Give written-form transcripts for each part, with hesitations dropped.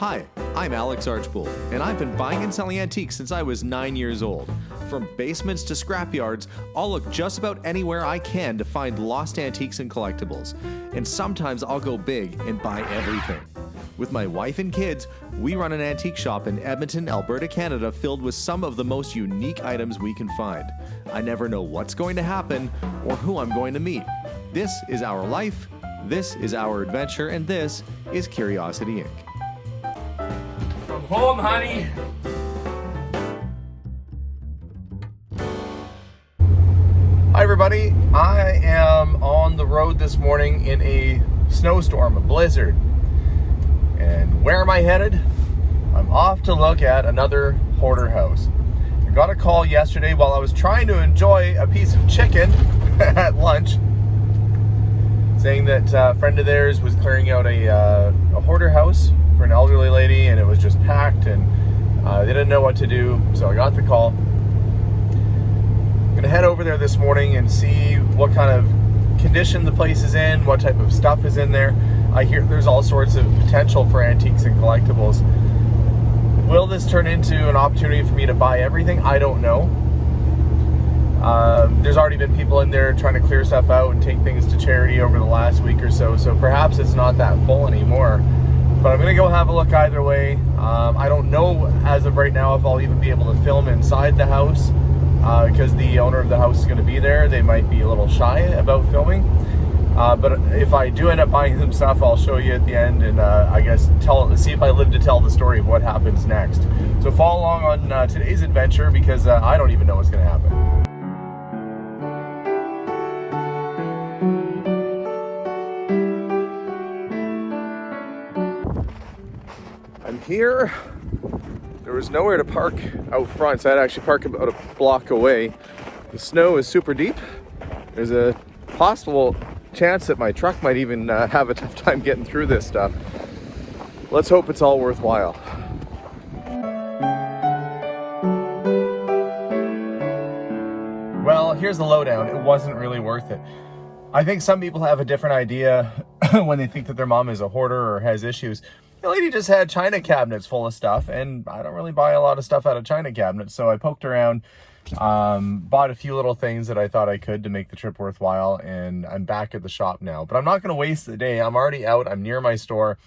Hi, I'm Alex Archbold, and I've been buying and selling antiques since I was 9 years old. From basements to scrapyards, I'll look just about anywhere I can to find lost antiques and collectibles. And sometimes I'll go big and buy everything. With my wife and kids, we run an antique shop in Edmonton, Alberta, Canada, filled with some of the most unique items we can find. I never know what's going to happen or who I'm going to meet. This is our life, this is our adventure, and this is Curiosity Inc. From home, honey. Hi everybody, I am on the road this morning in a snowstorm, a blizzard. And where am I headed? I'm off to look at another hoarder house. I got a call yesterday while I was trying to enjoy a piece of chicken at lunch, saying that a friend of theirs was clearing out a hoarder house for an elderly lady, and it was just packed, and they didn't know what to do, so I got the call. I'm gonna head over there this morning and see what kind of condition the place is in, what type of stuff is in there. I hear there's all sorts of potential for antiques and collectibles. Will this turn into an opportunity for me to buy everything? I don't know. There's already been people in there trying to clear stuff out and take things to charity over the last week or so, so perhaps it's not that full anymore. But I'm gonna go have a look either way. I don't know as of right now if I'll even be able to film inside the house because the owner of the house is gonna be there. They might be a little shy about filming. But if I do end up buying some stuff, I'll show you at the end, and I guess see if I live to tell the story of what happens next. So follow along on today's adventure, because I don't even know what's gonna happen. I'm here. There was nowhere to park out front, so I had to actually park about a block away. The snow is super deep. There's a possible chance that my truck might even have a tough time getting through this stuff. Let's hope it's all worthwhile. Well, here's the lowdown. It wasn't really worth it. I think some people have a different idea when they think that their mom is a hoarder or has issues. The lady just had china cabinets full of stuff, and I don't really buy a lot of stuff out of china cabinets, so I poked around, bought a few little things that I thought I could to make the trip worthwhile, and I'm back at the shop now. But I'm not going to waste the day. I'm already out. I'm near my store.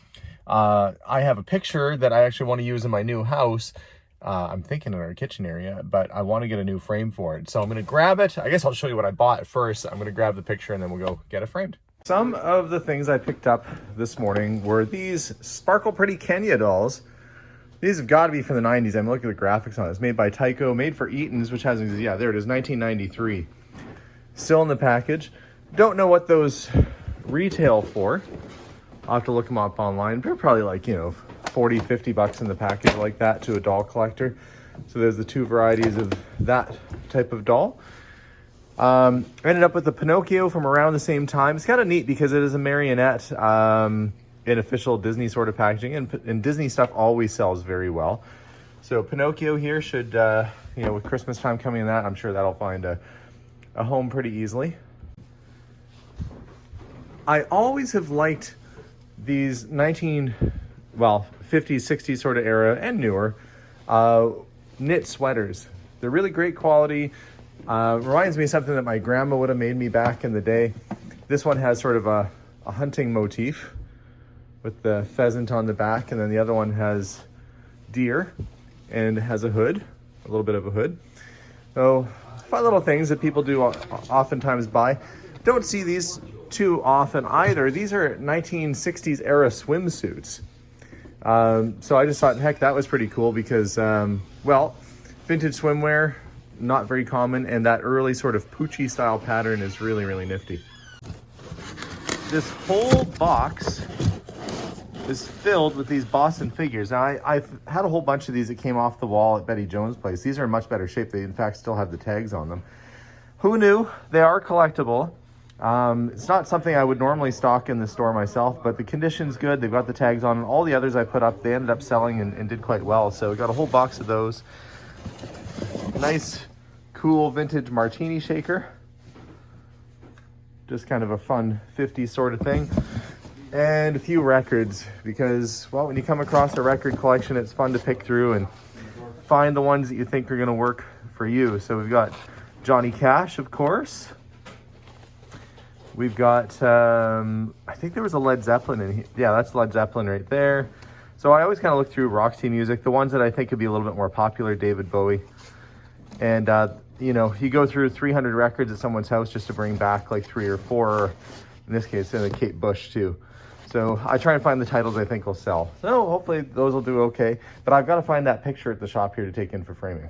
I have a picture that I actually want to use in my new house. I'm thinking in our kitchen area, but I want to get a new frame for it. So I'm going to grab it. I guess I'll show you what I bought first. I'm going to grab the picture, and then we'll go get it framed. Some of the things I picked up this morning were these Sparkle Pretty Kenya dolls. These have got to be from the 90s. I'm looking at the graphics on it. It's made by Tyco, made for Eaton's, which has, yeah, there it is, 1993. Still in the package. Don't know what those retail for. I'll have to look them up online. They're probably like, 40, 50 bucks in the package like that to a doll collector. So there's the two varieties of that type of doll. I ended up with the Pinocchio from around the same time. It's kind of neat because it is a marionette in official Disney sort of packaging, and Disney stuff always sells very well. So Pinocchio here should, with Christmas time coming in, that I'm sure that'll find a home pretty easily. I always have liked these 50s, 60s sort of era and newer knit sweaters. They're really great quality. Reminds me of something that my grandma would have made me back in the day. This one has sort of a hunting motif with the pheasant on the back, and then the other one has deer and has a hood, a little bit of a hood. So fun little things that people do oftentimes buy. Don't see these too often either. These are 1960s era swimsuits. So I just thought, heck, that was pretty cool because, vintage swimwear, not very common, and that early sort of Poochie style pattern is really, really nifty. This whole box is filled with these Boston figures. Now, I've had a whole bunch of these that came off the wall at Betty Jones' place. These are in much better shape. They, in fact, still have the tags on them. Who knew? They are collectible. It's not something I would normally stock in the store myself, but the condition's good. They've got the tags on, and all the others I put up, they ended up selling and did quite well. So we got a whole box of those. Nice, cool vintage martini shaker. Just kind of a fun 50s sort of thing. and a few records, because, well, when you come across a record collection, it's fun to pick through and find the ones that you think are going to work for you. So we've got Johnny Cash, of course. We've got, I think there was a Led Zeppelin in here. Yeah, that's Led Zeppelin right there. So I always kind of look through Roxy music. The ones that I think could be a little bit more popular, David Bowie. And, you know, you go through 300 records at someone's house just to bring back like 3 or 4, or in this case, Kate Bush too. So I try and find the titles I think will sell. So hopefully those will do okay. But I've got to find that picture at the shop here to take in for framing.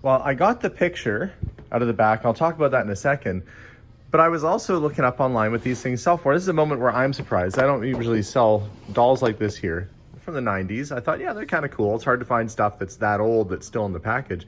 Well, I got the picture out of the back. I'll talk about that in a second. But I was also looking up online what these things sell for. This is a moment where I'm surprised. I don't usually sell dolls like this here from the 90s. I thought, yeah, they're kind of cool. It's hard to find stuff that's that old that's still in the package.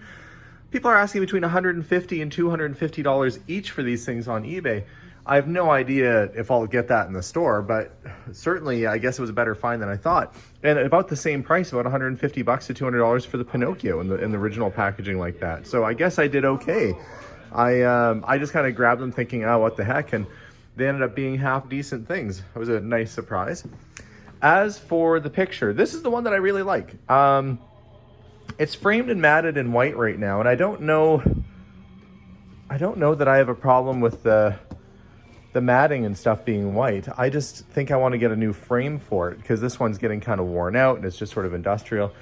People are asking between $150 and $250 each for these things on eBay. I have no idea if I'll get that in the store, but certainly I guess it was a better find than I thought. And about the same price, about $150 to $200 for the Pinocchio in the original packaging like that. So I guess I did okay. I just kind of grabbed them thinking, oh, what the heck? And they ended up being half decent things. It was a nice surprise. As for the picture, this is the one that I really like. It's framed and matted in white right now, and I don't know that I have a problem with the matting and stuff being white. I just think I want to get a new frame for it because this one's getting kind of worn out and it's just sort of industrial.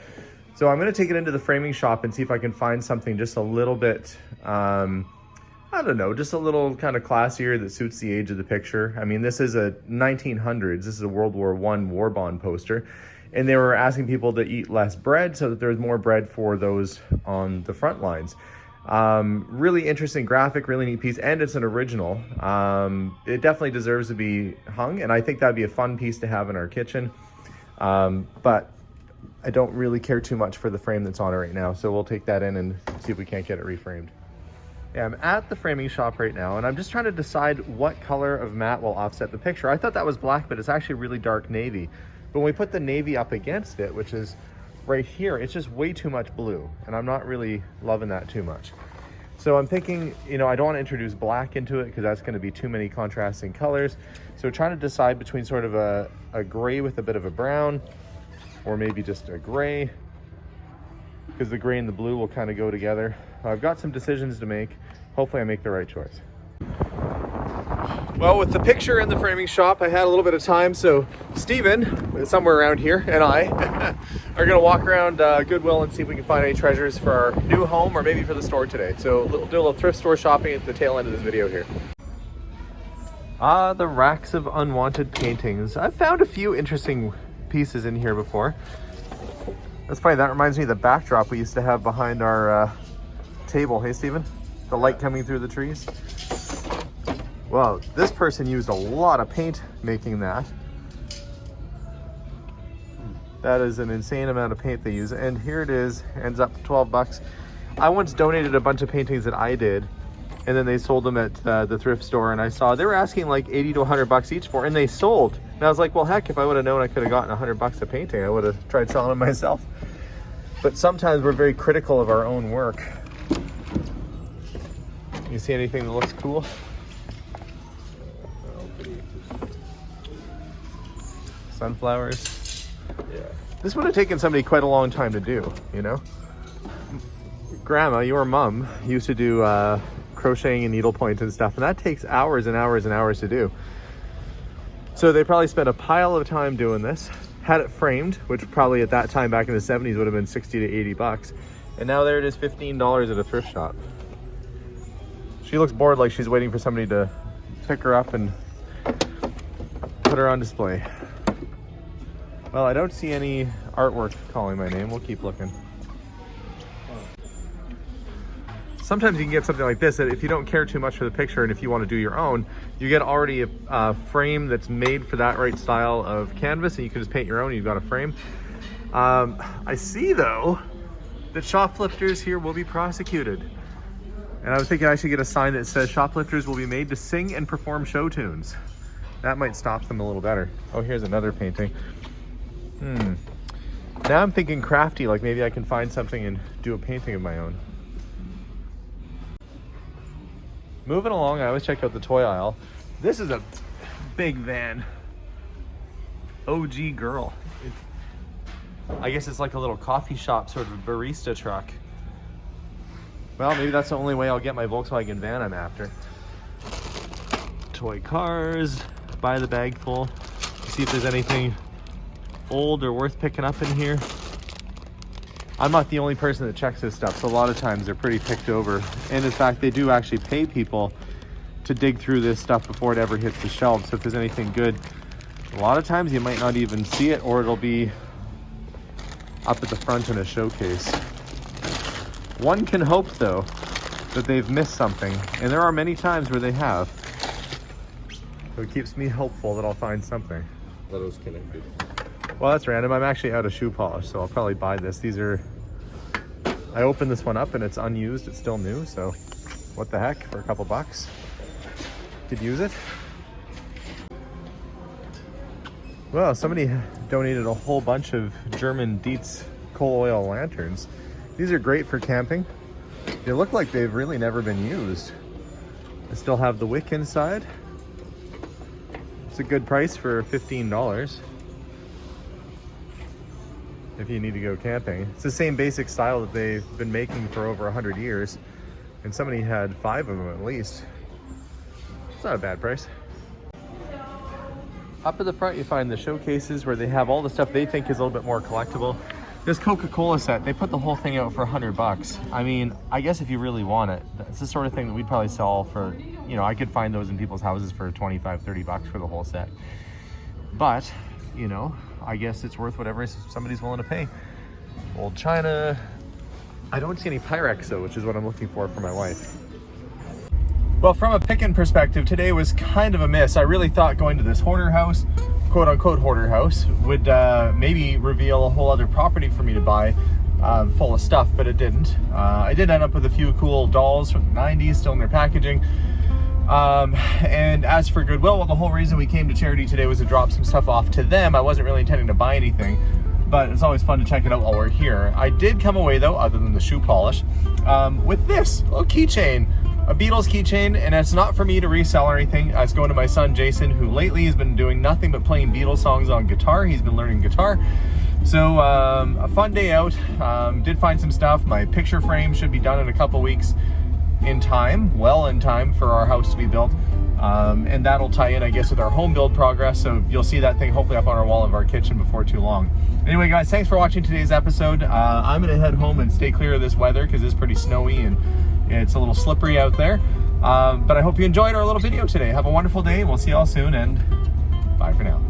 So I'm going to take it into the framing shop and see if I can find something just a little bit, I don't know, just a little kind of classier that suits the age of the picture. I mean, this is a 1900s. This is a World War I war bond poster. And they were asking people to eat less bread so that there's more bread for those on the front lines. Really interesting graphic, really neat piece, and it's an original. It definitely deserves to be hung, and I think that'd be a fun piece to have in our kitchen. But I don't really care too much for the frame that's on it right now, so we'll take that in and see if we can't get it reframed. Yeah, I'm at the framing shop right now, and I'm just trying to decide what color of matte will offset the picture. I thought that was black, but it's actually really dark navy. But when we put the navy up against it, which is right here, it's just way too much blue, and I'm not really loving that too much. So I'm thinking, you know, I don't want to introduce black into it because that's going to be too many contrasting colors. So trying to decide between sort of a gray with a bit of a brown, or maybe just a gray, because the gray and the blue will kind of go together. I've got some decisions to make. Hopefully I make the right choice. Well, with the picture in the framing shop, I had a little bit of time, so Steven, somewhere around here, and I are gonna walk around Goodwill and see if we can find any treasures for our new home or maybe for the store today. So we'll do a little thrift store shopping at the tail end of this video here. The racks of unwanted paintings. I've found a few interesting pieces in here before. That's funny, that reminds me of the backdrop we used to have behind our table. Hey, Steven? The light coming through the trees. Well, this person used a lot of paint making that. That is an insane amount of paint they use. And here it is, ends up 12 bucks. I once donated a bunch of paintings that I did, and then they sold them at the thrift store, and I saw they were asking like 80 to 100 bucks each for, and they sold. And I was like, well, heck, if I would have known I could have gotten 100 bucks a painting, I would have tried selling them myself. But sometimes we're very critical of our own work. You see anything that looks cool? Sunflowers. Yeah. This would have taken somebody quite a long time to do, you know? Grandma, your mom, used to do crocheting and needlepoint and stuff, and that takes hours and hours and hours to do. So they probably spent a pile of time doing this, had it framed, which probably at that time back in the 70s would have been 60 to 80 bucks. And now there it is, $15 at a thrift shop. She looks bored, like she's waiting for somebody to pick her up and put her on display. Well, I don't see any artwork calling my name. We'll keep looking. Sometimes you can get something like this that if you don't care too much for the picture and if you want to do your own, you get already a frame that's made for that right style of canvas, and you can just paint your own and you've got a frame. I see though that shoplifters here will be prosecuted. And I was thinking I should get a sign that says shoplifters will be made to sing and perform show tunes. That might stop them a little better. Oh, here's another painting. Now I'm thinking crafty, like maybe I can find something and do a painting of my own. Moving along, I always check out the toy aisle. This is a big van. OG girl. I guess it's like a little coffee shop, sort of barista truck. Well, maybe that's the only way I'll get my Volkswagen van I'm after. Toy cars, buy the bag full. See if there's anything old or worth picking up in here. I'm not the only person that checks this stuff, so a lot of times they're pretty picked over. And in fact, they do actually pay people to dig through this stuff before it ever hits the shelves. So if there's anything good, a lot of times you might not even see it, or it'll be up at the front in a showcase. One can hope, though, that they've missed something, and there are many times where they have. So it keeps me hopeful that I'll find something. Those connected. Well, that's random. I'm actually out of shoe polish, so I'll probably buy this. These are... I opened this one up and it's unused. It's still new, so what the heck? For a couple bucks, could use it. Well, somebody donated a whole bunch of German Dietz coal oil lanterns. These are great for camping. They look like they've really never been used. They still have the wick inside. It's a good price for $15 if you need to go camping. It's the same basic style that they've been making for over 100 years, and somebody had 5 of them at least. It's not a bad price. Up at the front you find the showcases where they have all the stuff they think is a little bit more collectible. This Coca-Cola set, they put the whole thing out for 100 bucks. I mean, I guess if you really want it, it's the sort of thing that we'd probably sell for, you know, I could find those in people's houses for 25, 30 bucks for the whole set. But, you know, I guess it's worth whatever somebody's willing to pay. Old china. I don't see any Pyrex though, which is what I'm looking for my wife. Well, from a picking perspective, today was kind of a miss. I really thought going to this hoarder house, quote unquote hoarder house, would maybe reveal a whole other property for me to buy full of stuff, but it didn't. I did end up with a few cool dolls from the 90s still in their packaging. And as for Goodwill, well, the whole reason we came to charity today was to drop some stuff off to them. I wasn't really intending to buy anything, but it's always fun to check it out while we're here. I did come away though, other than the shoe polish, with this little keychain. A Beatles keychain, and it's not for me to resell or anything. It's going to my son Jason, who lately has been doing nothing but playing Beatles songs on guitar. He's been learning guitar. So a fun day out. Did find some stuff. My picture frame should be done in a couple weeks in time, well in time for our house to be built. And that'll tie in, I guess, with our home build progress. So you'll see that thing hopefully up on our wall of our kitchen before too long. Anyway, guys, thanks for watching today's episode. I'm gonna head home and stay clear of this weather because it's pretty snowy and it's a little slippery out there. But I hope you enjoyed our little video today. Have a wonderful day. We'll see y'all soon, and bye for now.